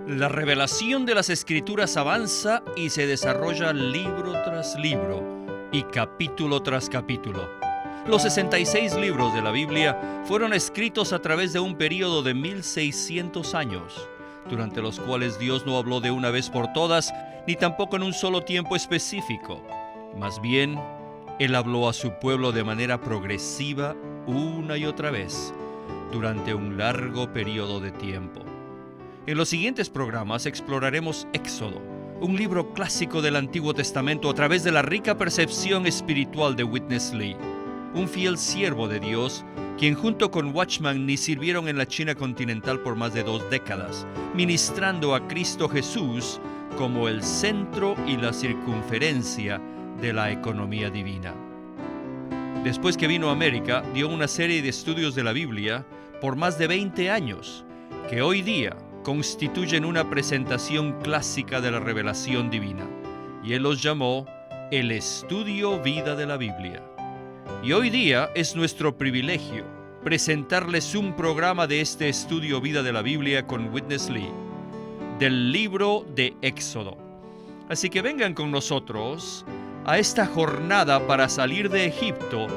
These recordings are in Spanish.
La revelación de las Escrituras avanza y se desarrolla libro tras libro y capítulo tras capítulo. Los 66 libros de la Biblia fueron escritos a través de un período de 1600 años, durante los cuales Dios no habló de una vez por todas, ni tampoco en un solo tiempo específico. Más bien, Él habló a su pueblo de manera progresiva una y otra vez, durante un largo periodo de tiempo. En los siguientes programas exploraremos Éxodo, un libro clásico del Antiguo Testamento a través de la rica percepción espiritual de Witness Lee, un fiel siervo de Dios, quien junto con Watchman Nee sirvieron en la China continental por más de 2 décadas, ministrando a Cristo Jesús como el centro y la circunferencia de la economía divina. Después que vino a América, dio una serie de estudios de la Biblia por más de 20 años, que hoy día constituyen una presentación clásica de la revelación divina, y él los llamó el estudio vida de la Biblia. Y hoy día es nuestro privilegio presentarles un programa de este estudio vida de la Biblia con Witness Lee, del libro de Éxodo. Así que vengan con nosotros a esta jornada para salir de Egipto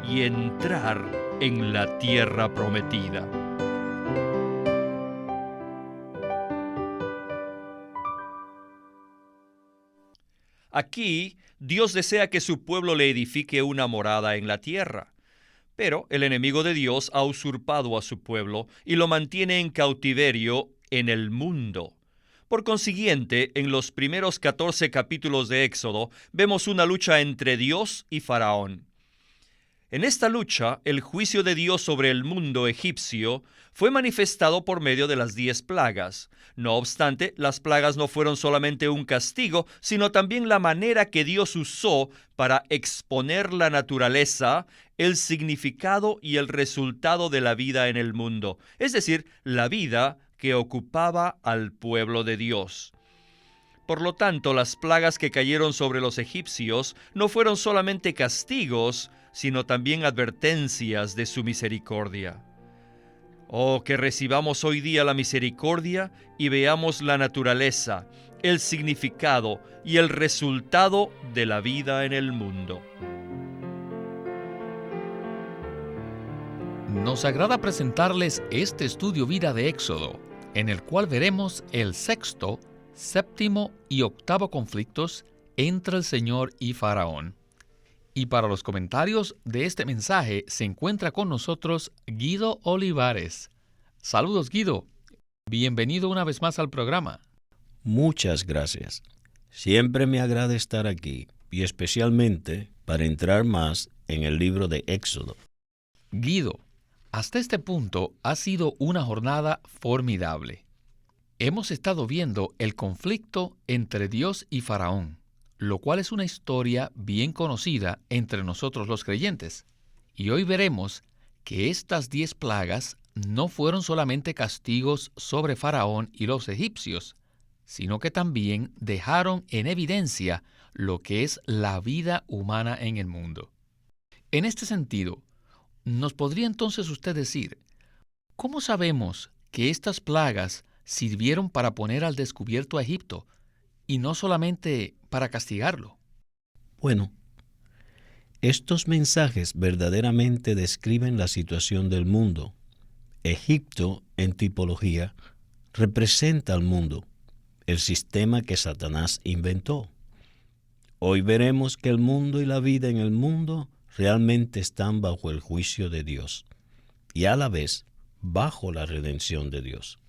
y entrar en la tierra prometida. Aquí, Dios desea que su pueblo le edifique una morada en la tierra. Pero el enemigo de Dios ha usurpado a su pueblo y lo mantiene en cautiverio en el mundo. Por consiguiente, en los primeros 14 capítulos de Éxodo, vemos una lucha entre Dios y Faraón. En esta lucha, el juicio de Dios sobre el mundo egipcio fue manifestado por medio de las 10 plagas. No obstante, las plagas no fueron solamente un castigo, sino también la manera que Dios usó para exponer la naturaleza, el significado y el resultado de la vida en el mundo, es decir, la vida que ocupaba al pueblo de Dios. Por lo tanto, las plagas que cayeron sobre los egipcios no fueron solamente castigos, sino también advertencias de su misericordia. Oh, que recibamos hoy día la misericordia y veamos la naturaleza, el significado y el resultado de la vida en el mundo. Nos agrada presentarles este estudio vida de Éxodo, en el cual veremos el 6º, 7º y 8º conflictos entre el Señor y Faraón. Y para los comentarios de este mensaje se encuentra con nosotros Guido Olivares. Saludos, Guido. Bienvenido una vez más al programa. Muchas gracias. Siempre me agrada estar aquí, y especialmente para entrar más en el libro de Éxodo. Guido, hasta este punto ha sido una jornada formidable. Hemos estado viendo el conflicto entre Dios y Faraón, lo cual es una historia bien conocida entre nosotros los creyentes. Y hoy veremos que estas 10 plagas no fueron solamente castigos sobre Faraón y los egipcios, sino que también dejaron en evidencia lo que es la vida humana en el mundo. En este sentido, ¿nos podría entonces usted decir cómo sabemos que estas plagas sirvieron para poner al descubierto a Egipto y no solamente para castigarlo? Bueno, estos mensajes verdaderamente describen la situación del mundo. Egipto, en tipología, representa al mundo, el sistema que Satanás inventó. Hoy veremos que el mundo y la vida en el mundo realmente están bajo el juicio de Dios y a la vez bajo la redención de Dios.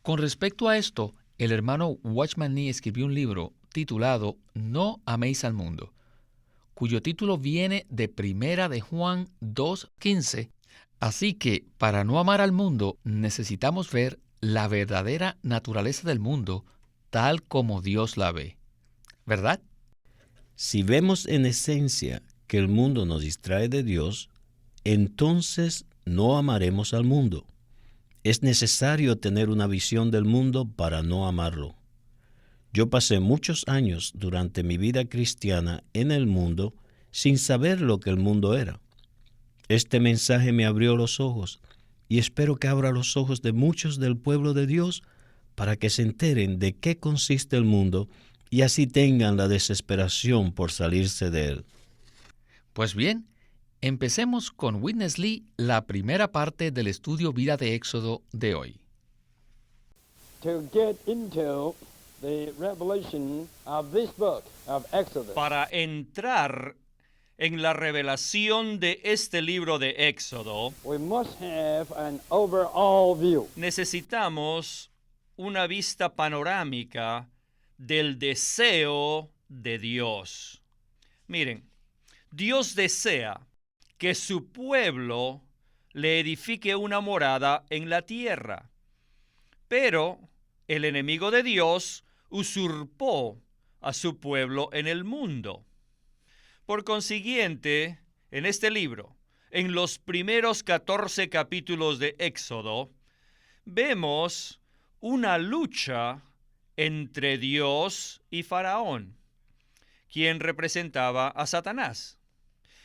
Con respecto a esto, el hermano Watchman Nee escribió un libro titulado No améis al mundo, cuyo título viene de 1 de Juan 2:15. Así que, para no amar al mundo, necesitamos ver la verdadera naturaleza del mundo tal como Dios la ve. ¿Verdad? Si vemos en esencia que el mundo nos distrae de Dios, entonces no amaremos al mundo. Es necesario tener una visión del mundo para no amarlo. Yo pasé muchos años durante mi vida cristiana en el mundo sin saber lo que el mundo era. Este mensaje me abrió los ojos y espero que abra los ojos de muchos del pueblo de Dios para que se enteren de qué consiste el mundo y así tengan la desesperación por salirse de él. Pues bien, empecemos con Witness Lee la primera parte del estudio Vida de Éxodo de hoy. To get into the revelation of this book of Exodus, Para entrar en la revelación de este libro de Éxodo, we must have an overall view. necesitamos una vista panorámica del deseo de Dios. Miren, Dios desea que su pueblo le edifique una morada en la tierra, pero el enemigo de Dios usurpó a su pueblo en el mundo. Por consiguiente, en este libro, en los primeros 14 capítulos de Éxodo, vemos una lucha entre Dios y Faraón, quien representaba a Satanás.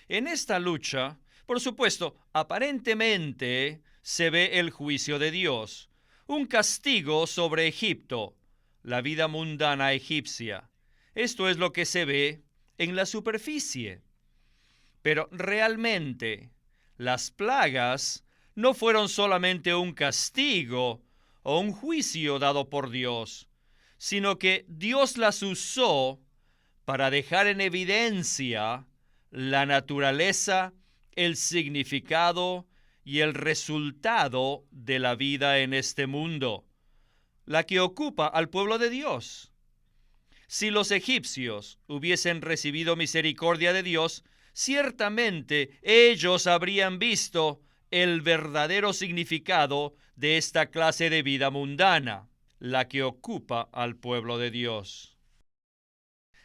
En esta lucha, por supuesto, aparentemente se ve el juicio de Dios, un castigo sobre Egipto, la vida mundana egipcia. Esto es lo que se ve en la superficie. Pero realmente, las plagas no fueron solamente un castigo o un juicio dado por Dios, sino que Dios las usó para dejar en evidencia la naturaleza, el significado y el resultado de la vida en este mundo, la que ocupa al pueblo de Dios. Si los egipcios hubiesen recibido misericordia de Dios, ciertamente ellos habrían visto el verdadero significado de esta clase de vida mundana, la que ocupa al pueblo de Dios.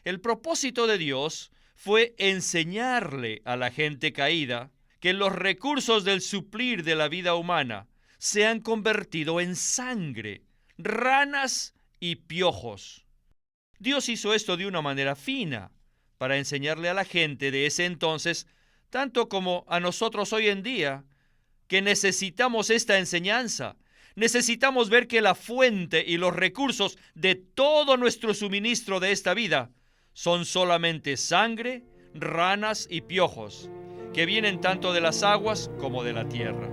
El propósito de Dios fue enseñarle a la gente caída que los recursos del suplir de la vida humana se han convertido en sangre, ranas y piojos. Dios hizo esto de una manera fina para enseñarle a la gente de ese entonces, tanto como a nosotros hoy en día, que necesitamos esta enseñanza. Necesitamos ver que la fuente y los recursos de todo nuestro suministro de esta vida son solamente sangre, ranas y piojos, que vienen tanto de las aguas como de la tierra.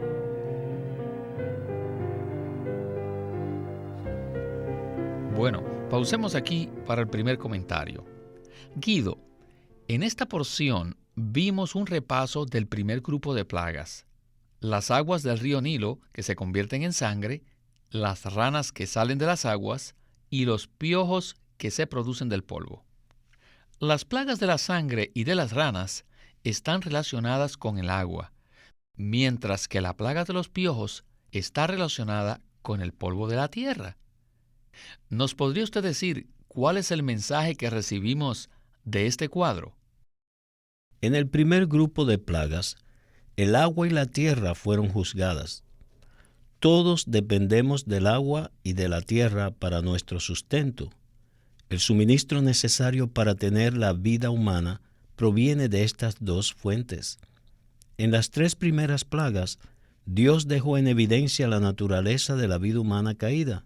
Bueno, pausemos aquí para el primer comentario. Guido, en esta porción vimos un repaso del primer grupo de plagas: las aguas del río Nilo que se convierten en sangre, las ranas que salen de las aguas y los piojos que se producen del polvo. Las plagas de la sangre y de las ranas están relacionadas con el agua, mientras que la plaga de los piojos está relacionada con el polvo de la tierra. ¿Nos podría usted decir cuál es el mensaje que recibimos de este cuadro? En el primer grupo de plagas, el agua y la tierra fueron juzgadas. Todos dependemos del agua y de la tierra para nuestro sustento. El suministro necesario para tener la vida humana proviene de estas dos fuentes. En las tres primeras plagas, Dios dejó en evidencia la naturaleza de la vida humana caída.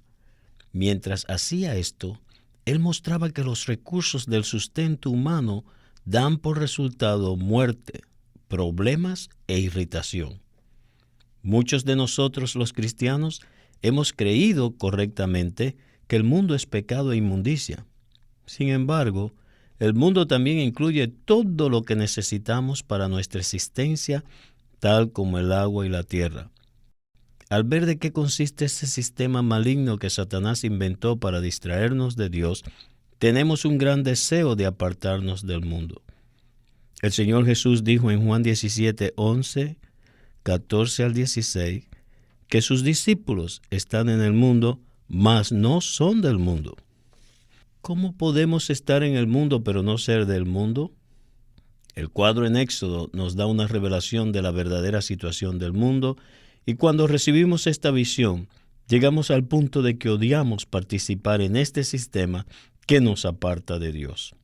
Mientras hacía esto, Él mostraba que los recursos del sustento humano dan por resultado muerte, problemas e irritación. Muchos de nosotros los cristianos hemos creído correctamente que el mundo es pecado e inmundicia. Sin embargo, el mundo también incluye todo lo que necesitamos para nuestra existencia, tal como el agua y la tierra. Al ver de qué consiste ese sistema maligno que Satanás inventó para distraernos de Dios, tenemos un gran deseo de apartarnos del mundo. El Señor Jesús dijo en Juan 17, 11, 14 al 16, que sus discípulos están en el mundo, mas no son del mundo. ¿Cómo podemos estar en el mundo pero no ser del mundo? El cuadro en Éxodo nos da una revelación de la verdadera situación del mundo, y cuando recibimos esta visión, llegamos al punto de que odiamos participar en este sistema que nos aparta de Dios.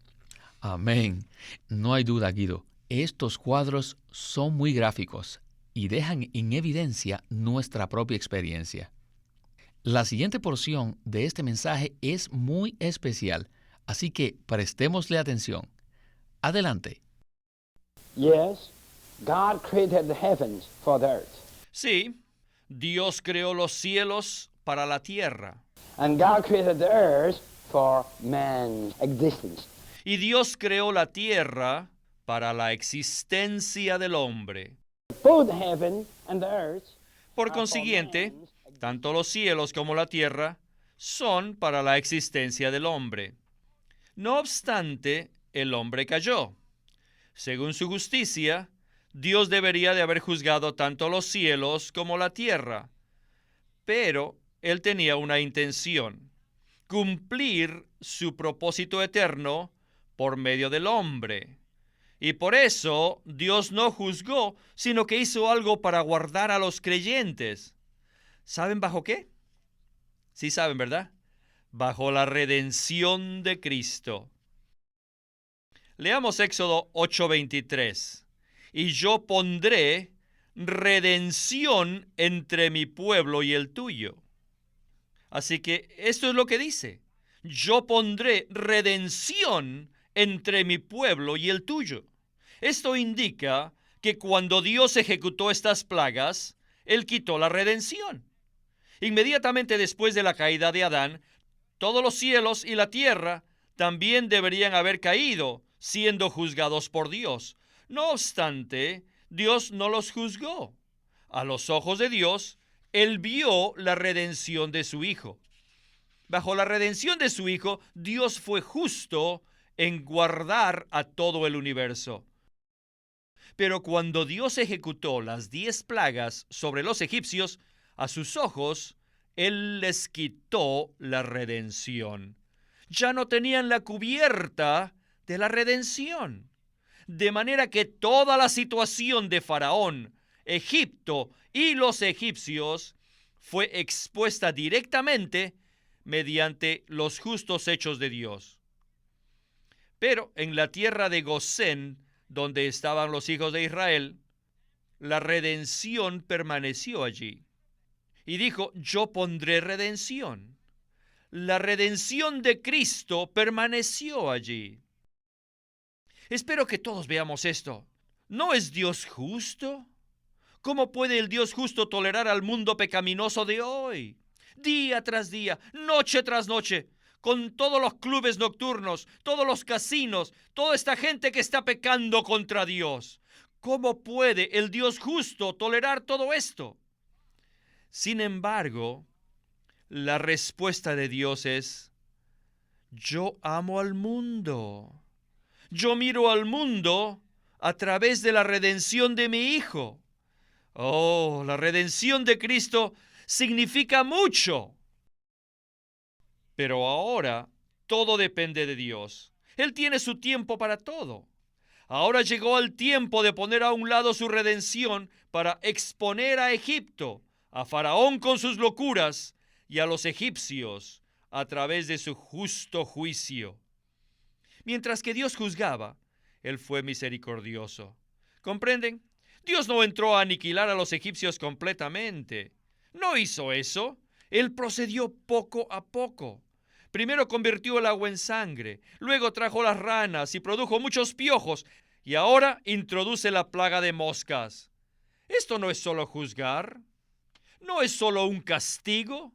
Amén. No hay duda, Guido. Estos cuadros son muy gráficos y dejan en evidencia nuestra propia experiencia. La siguiente porción de este mensaje es muy especial, así que prestémosle atención. Adelante. Yes, God created the heavens for the earth. Sí, Dios creó los cielos para la tierra. And God created the earth for man's existence. Y Dios creó la tierra para la existencia del hombre. Both the heaven and the earth Por consiguiente, tanto los cielos como la tierra son para la existencia del hombre. No obstante, el hombre cayó. Según su justicia, Dios debería de haber juzgado tanto los cielos como la tierra. Pero Él tenía una intención: cumplir su propósito eterno por medio del hombre. Y por eso Dios no juzgó, sino que hizo algo para guardar a los creyentes. ¿Saben bajo qué? Sí saben, ¿verdad? Bajo la redención de Cristo. Leamos Éxodo 8:23. Y yo pondré redención entre mi pueblo y el tuyo. Así que esto es lo que dice: yo pondré redención entre mi pueblo y el tuyo. Esto indica que cuando Dios ejecutó estas plagas, Él quitó la redención. Inmediatamente después de la caída de Adán, todos los cielos y la tierra también deberían haber caído, siendo juzgados por Dios. No obstante, Dios no los juzgó. A los ojos de Dios, Él vio la redención de su Hijo. Bajo la redención de su Hijo, Dios fue justo en guardar a todo el universo. Pero cuando Dios ejecutó las 10 plagas sobre los egipcios, a sus ojos, Él les quitó la redención. Ya no tenían la cubierta de la redención. De manera que toda la situación de Faraón, Egipto y los egipcios fue expuesta directamente mediante los justos hechos de Dios. Pero en la tierra de Gosén, donde estaban los hijos de Israel, la redención permaneció allí. Y dijo: yo pondré redención. La redención de Cristo permaneció allí. Espero que todos veamos esto. ¿No es Dios justo? ¿Cómo puede el Dios justo tolerar al mundo pecaminoso de hoy? Día tras día, noche tras noche, con todos los clubes nocturnos, todos los casinos, toda esta gente que está pecando contra Dios. ¿Cómo puede el Dios justo tolerar todo esto? Sin embargo, la respuesta de Dios es: yo amo al mundo. Yo miro al mundo a través de la redención de mi Hijo. Oh, la redención de Cristo significa mucho. Pero ahora todo depende de Dios. Él tiene su tiempo para todo. Ahora llegó el tiempo de poner a un lado su redención para exponer a Egipto, a Faraón con sus locuras y a los egipcios a través de su justo juicio. Mientras que Dios juzgaba, Él fue misericordioso. ¿Comprenden? Dios no entró a aniquilar a los egipcios completamente. No hizo eso. Él procedió poco a poco. Primero convirtió el agua en sangre, luego trajo las ranas y produjo muchos piojos, y ahora introduce la plaga de moscas. Esto no es solo juzgar, no es solo un castigo.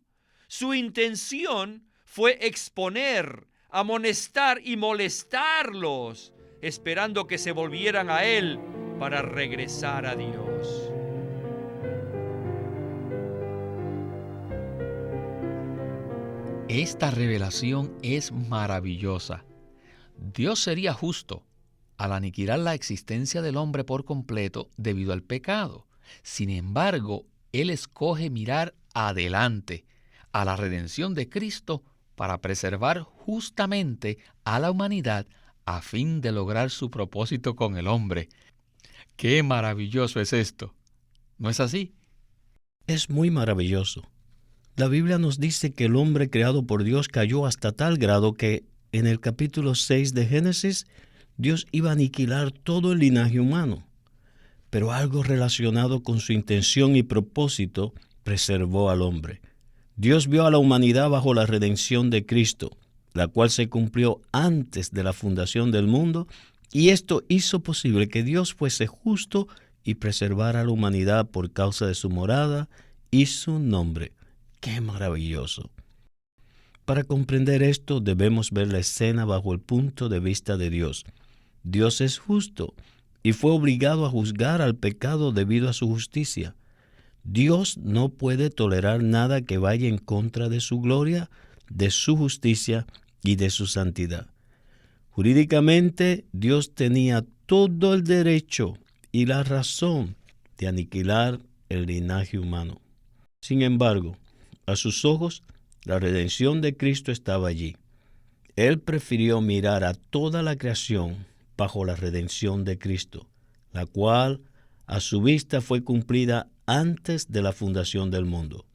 Su intención fue exponer, amonestar y molestarlos, esperando que se volvieran a Él para regresar a Dios. Esta revelación es maravillosa. Dios sería justo al aniquilar la existencia del hombre por completo debido al pecado. Sin embargo, Él escoge mirar adelante a la redención de Cristo para preservar justamente a la humanidad a fin de lograr su propósito con el hombre. ¡Qué maravilloso es esto! ¿No es así? Es muy maravilloso. La Biblia nos dice que el hombre creado por Dios cayó hasta tal grado que en el capítulo 6 de Génesis, Dios iba a aniquilar todo el linaje humano. Pero algo relacionado con su intención y propósito preservó al hombre. Dios vio a la humanidad bajo la redención de Cristo, la cual se cumplió antes de la fundación del mundo, y esto hizo posible que Dios fuese justo y preservara a la humanidad por causa de su morada y su nombre. ¡Qué maravilloso! Para comprender esto debemos ver la escena bajo el punto de vista de Dios. Dios es justo y fue obligado a juzgar al pecado debido a su justicia. Dios no puede tolerar nada que vaya en contra de su gloria, de su justicia y de su santidad. Jurídicamente, Dios tenía todo el derecho y la razón de aniquilar el linaje humano. Sin embargo, a sus ojos, la redención de Cristo estaba allí. Él prefirió mirar a toda la creación bajo la redención de Cristo, la cual a su vista fue cumplida antes de la fundación del mundo.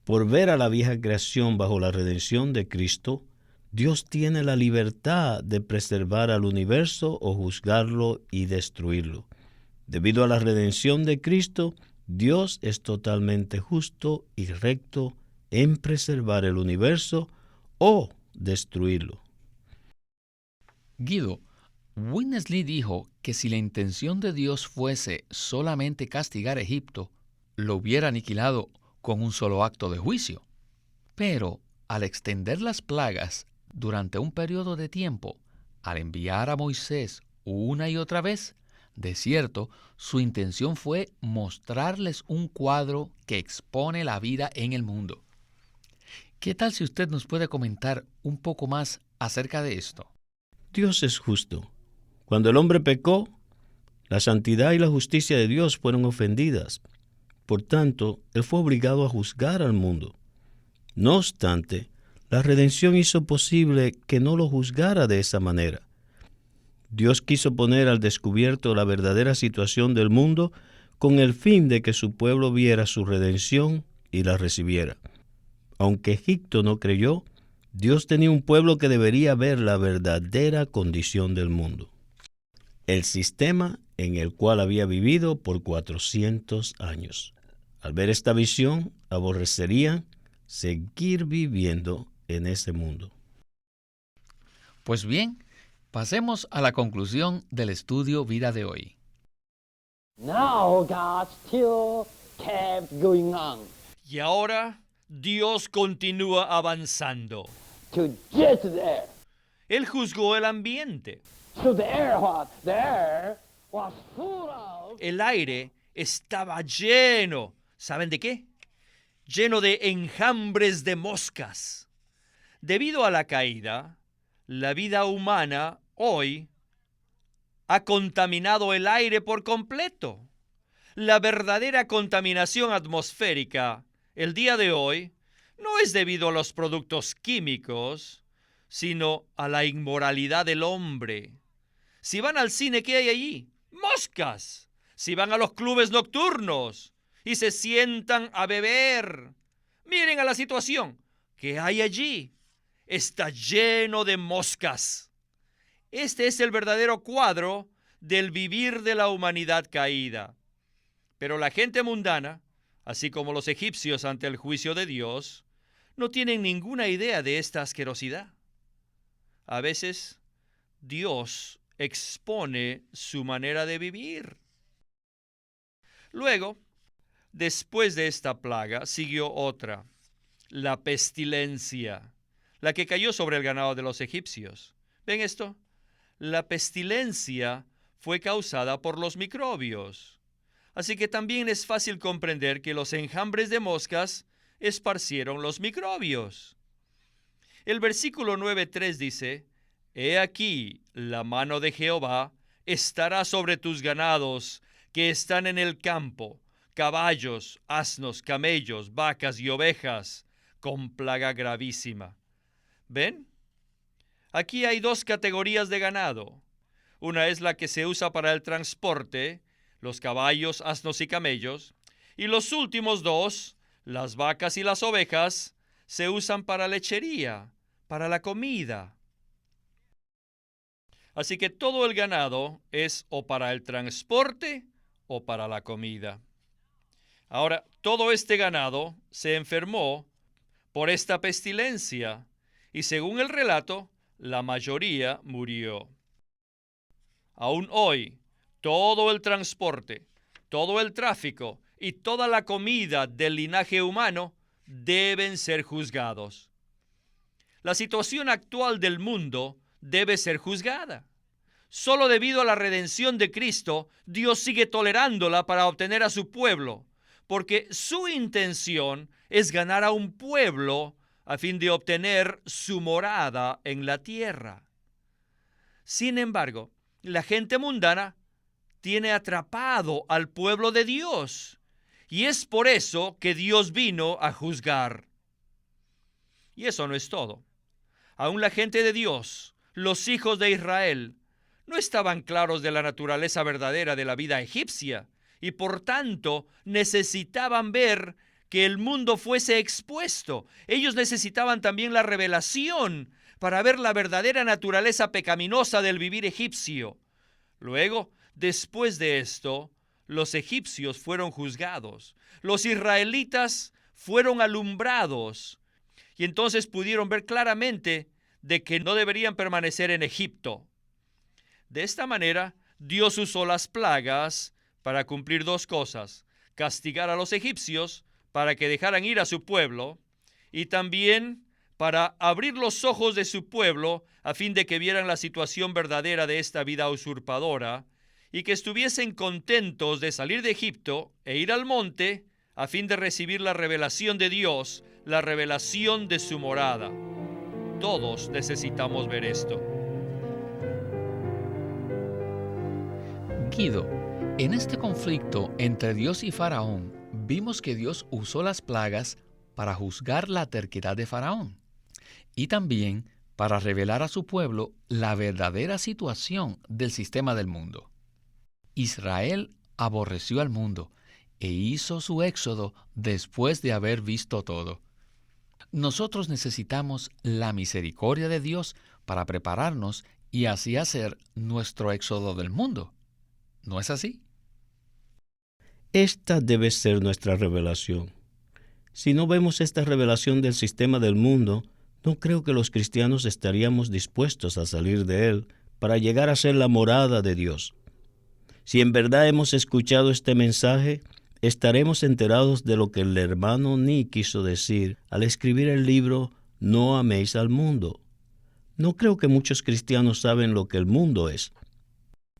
Por ver a la vieja creación bajo la redención de Cristo, Dios tiene la libertad de preservar al universo o juzgarlo y destruirlo. Debido a la redención de Cristo, Dios es totalmente justo y recto en preservar el universo o destruirlo. Guido, Winnesley dijo que si la intención de Dios fuese solamente castigar a Egipto, lo hubiera aniquilado con un solo acto de juicio. Pero al extender las plagas durante un periodo de tiempo, al enviar a Moisés una y otra vez, de cierto, su intención fue mostrarles un cuadro que expone la vida en el mundo. ¿Qué tal si usted nos puede comentar un poco más acerca de esto? Dios es justo. Cuando el hombre pecó, la santidad y la justicia de Dios fueron ofendidas. Por tanto, Él fue obligado a juzgar al mundo. No obstante, la redención hizo posible que no lo juzgara de esa manera. Dios quiso poner al descubierto la verdadera situación del mundo con el fin de que su pueblo viera su redención y la recibiera. Aunque Egipto no creyó, Dios tenía un pueblo que debería ver la verdadera condición del mundo. El sistema en el cual había vivido por 400 años. Al ver esta visión, aborrecerían seguir viviendo en ese mundo. Pues bien, pasemos a la conclusión del estudio vida de hoy. Now God still kept going on Y ahora Dios continúa avanzando. to judge the air. Él juzgó el ambiente. So the air, what? The air was full of El aire estaba lleno. ¿Saben de qué? Lleno de enjambres de moscas. Debido a la caída, la vida humana hoy ha contaminado el aire por completo. La verdadera contaminación atmosférica el día de hoy no es debido a los productos químicos, sino a la inmoralidad del hombre. Si van al cine, ¿qué hay allí? ¡Moscas! Si van a los clubes nocturnos y se sientan a beber, miren a la situación. ¿Qué hay allí? Está lleno de moscas. Este es el verdadero cuadro del vivir de la humanidad caída. Pero la gente mundana, así como los egipcios ante el juicio de Dios, no tienen ninguna idea de esta asquerosidad. A veces, Dios expone su manera de vivir. Luego, después de esta plaga, siguió otra, la pestilencia, la que cayó sobre el ganado de los egipcios. ¿Ven esto? La pestilencia fue causada por los microbios. Así que también es fácil comprender que los enjambres de moscas esparcieron los microbios. El versículo 9:3 dice: He aquí, la mano de Jehová estará sobre tus ganados que están en el campo, caballos, asnos, camellos, vacas y ovejas, con plaga gravísima. ¿Ven? Aquí hay dos categorías de ganado. Una es la que se usa para el transporte, los caballos, asnos y camellos, y los últimos dos, las vacas y las ovejas, se usan para lechería, para la comida. Así que todo el ganado es o para el transporte o para la comida. Ahora, todo este ganado se enfermó por esta pestilencia, y según el relato, la mayoría murió. Aún hoy, todo el transporte, todo el tráfico y toda la comida del linaje humano deben ser juzgados. La situación actual del mundo debe ser juzgada. Solo debido a la redención de Cristo, Dios sigue tolerándola para obtener a su pueblo, porque su intención es ganar a un pueblo a fin de obtener su morada en la tierra. Sin embargo, la gente mundana tiene atrapado al pueblo de Dios, y es por eso que Dios vino a juzgar. Y eso no es todo. Aún la gente de Dios, los hijos de Israel, no estaban claros de la naturaleza verdadera de la vida egipcia, y por tanto necesitaban ver que el mundo fuese expuesto. Ellos necesitaban también la revelación para ver la verdadera naturaleza pecaminosa del vivir egipcio. Luego, después de esto, los egipcios fueron juzgados, los israelitas fueron alumbrados, y entonces pudieron ver claramente de que no deberían permanecer en Egipto. De esta manera, Dios usó las plagas para cumplir dos cosas: castigar a los egipcios para que dejaran ir a su pueblo, y también para abrir los ojos de su pueblo a fin de que vieran la situación verdadera de esta vida usurpadora y que estuviesen contentos de salir de Egipto e ir al monte a fin de recibir la revelación de Dios, la revelación de su morada. Todos necesitamos ver esto. Guido, en este conflicto entre Dios y Faraón, vimos que Dios usó las plagas para juzgar la terquedad de Faraón y también para revelar a su pueblo la verdadera situación del sistema del mundo. Israel aborreció al mundo e hizo su éxodo después de haber visto todo. Nosotros necesitamos la misericordia de Dios para prepararnos y así hacer nuestro éxodo del mundo. ¿No es así? Esta debe ser nuestra revelación. Si no vemos esta revelación del sistema del mundo, no creo que los cristianos estaríamos dispuestos a salir de él para llegar a ser la morada de Dios. Si en verdad hemos escuchado este mensaje, estaremos enterados de lo que el hermano Ni quiso decir al escribir el libro No améis al mundo. No creo que muchos cristianos saben lo que el mundo es.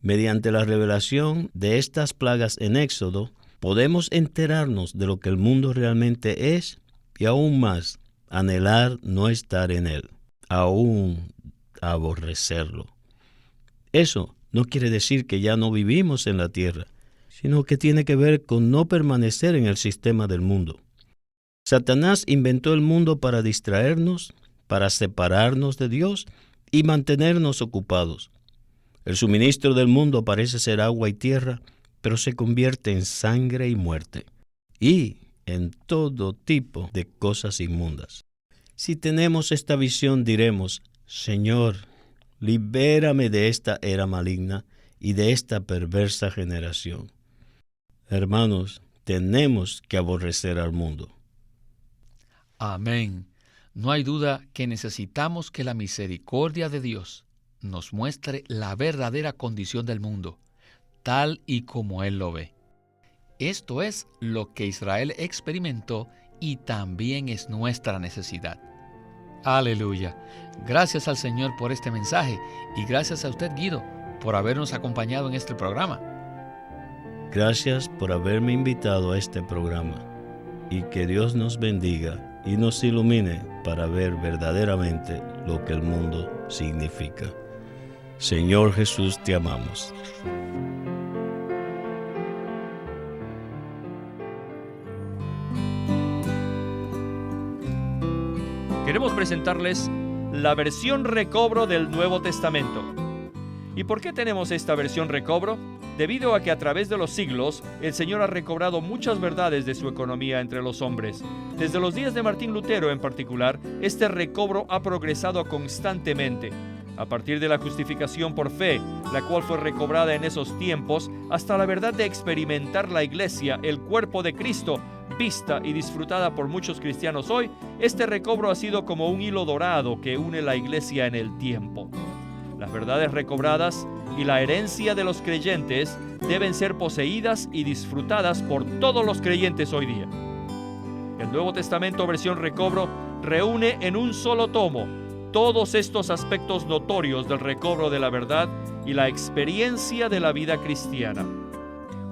Mediante la revelación de estas plagas en Éxodo, podemos enterarnos de lo que el mundo realmente es y aún más, anhelar no estar en él, aún aborrecerlo. Eso no quiere decir que ya no vivimos en la tierra, sino que tiene que ver con no permanecer en el sistema del mundo. Satanás inventó el mundo para distraernos, para separarnos de Dios y mantenernos ocupados. El suministro del mundo parece ser agua y tierra, pero se convierte en sangre y muerte, y en todo tipo de cosas inmundas. Si tenemos esta visión, diremos: Señor, libérame de esta era maligna y de esta perversa generación. Hermanos, tenemos que aborrecer al mundo. Amén. No hay duda que necesitamos que la misericordia de Dios nos muestre la verdadera condición del mundo, tal y como Él lo ve. Esto es lo que Israel experimentó y también es nuestra necesidad. Aleluya. Gracias al Señor por este mensaje y gracias a usted, Guido, por habernos acompañado en este programa. Gracias por haberme invitado a este programa y que Dios nos bendiga y nos ilumine para ver verdaderamente lo que el mundo significa. Señor Jesús, te amamos. Queremos presentarles la versión recobro del Nuevo Testamento. ¿Y por qué tenemos esta versión recobro? Debido a que a través de los siglos, el Señor ha recobrado muchas verdades de su economía entre los hombres. Desde los días de Martín Lutero en particular, este recobro ha progresado constantemente. A partir de la justificación por fe, la cual fue recobrada en esos tiempos, hasta la verdad de experimentar la Iglesia, el cuerpo de Cristo, vista y disfrutada por muchos cristianos hoy, este recobro ha sido como un hilo dorado que une la iglesia en el tiempo. Las verdades recobradas y la herencia de los creyentes deben ser poseídas y disfrutadas por todos los creyentes hoy día. El Nuevo Testamento versión recobro reúne en un solo tomo todos estos aspectos notorios del recobro de la verdad y la experiencia de la vida cristiana.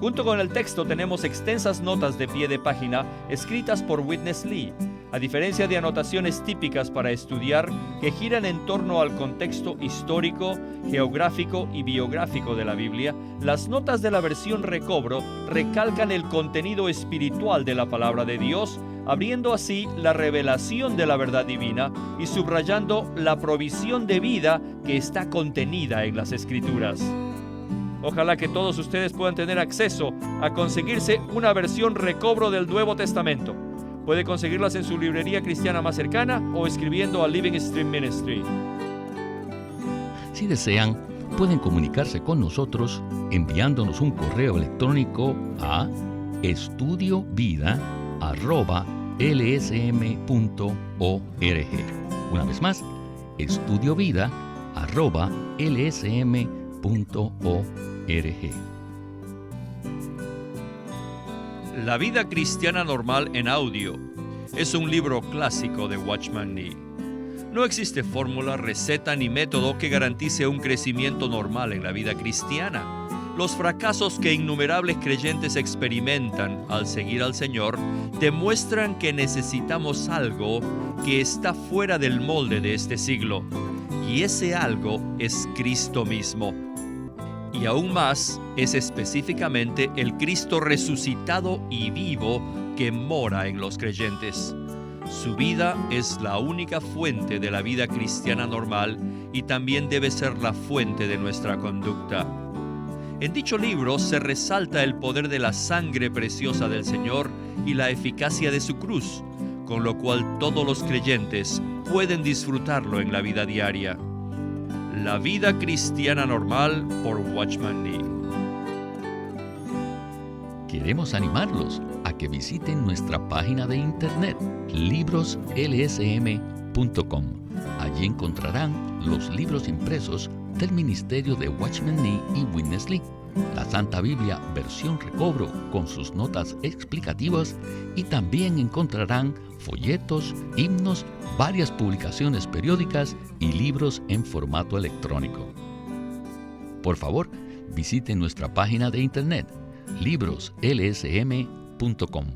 Junto con el texto tenemos extensas notas de pie de página escritas por Witness Lee, a diferencia de anotaciones típicas para estudiar que giran en torno al contexto histórico, geográfico y biográfico de la Biblia. Las notas de la versión recobro recalcan el contenido espiritual de la palabra de Dios, abriendo así la revelación de la verdad divina y subrayando la provisión de vida que está contenida en las Escrituras. Ojalá que todos ustedes puedan tener acceso a conseguirse una versión recobro del Nuevo Testamento. Puede conseguirlas en su librería cristiana más cercana o escribiendo a Living Stream Ministry. Si desean, pueden comunicarse con nosotros enviándonos un correo electrónico a estudiovida@lsm.org. Una vez más, estudiovida@lsm.org. La vida cristiana normal en audio es un libro clásico de Watchman Nee. No existe fórmula, receta ni método que garantice un crecimiento normal en la vida cristiana. Los fracasos que innumerables creyentes experimentan al seguir al Señor demuestran que necesitamos algo que está fuera del molde de este siglo, y ese algo es Cristo mismo. Y aún más, es específicamente el Cristo resucitado y vivo que mora en los creyentes. Su vida es la única fuente de la vida cristiana normal y también debe ser la fuente de nuestra conducta. En dicho libro se resalta el poder de la sangre preciosa del Señor y la eficacia de su cruz, con lo cual todos los creyentes pueden disfrutarlo en la vida diaria. La vida cristiana normal por Watchman Nee. Queremos animarlos a que visiten nuestra página de internet libroslsm.com. Allí encontrarán los libros impresos del ministerio de Watchman Nee y Witness Lee, la Santa Biblia versión recobro con sus notas explicativas, y también encontrarán folletos, himnos, varias publicaciones periódicas y libros en formato electrónico. Por favor, visiten nuestra página de internet libroslsm.com.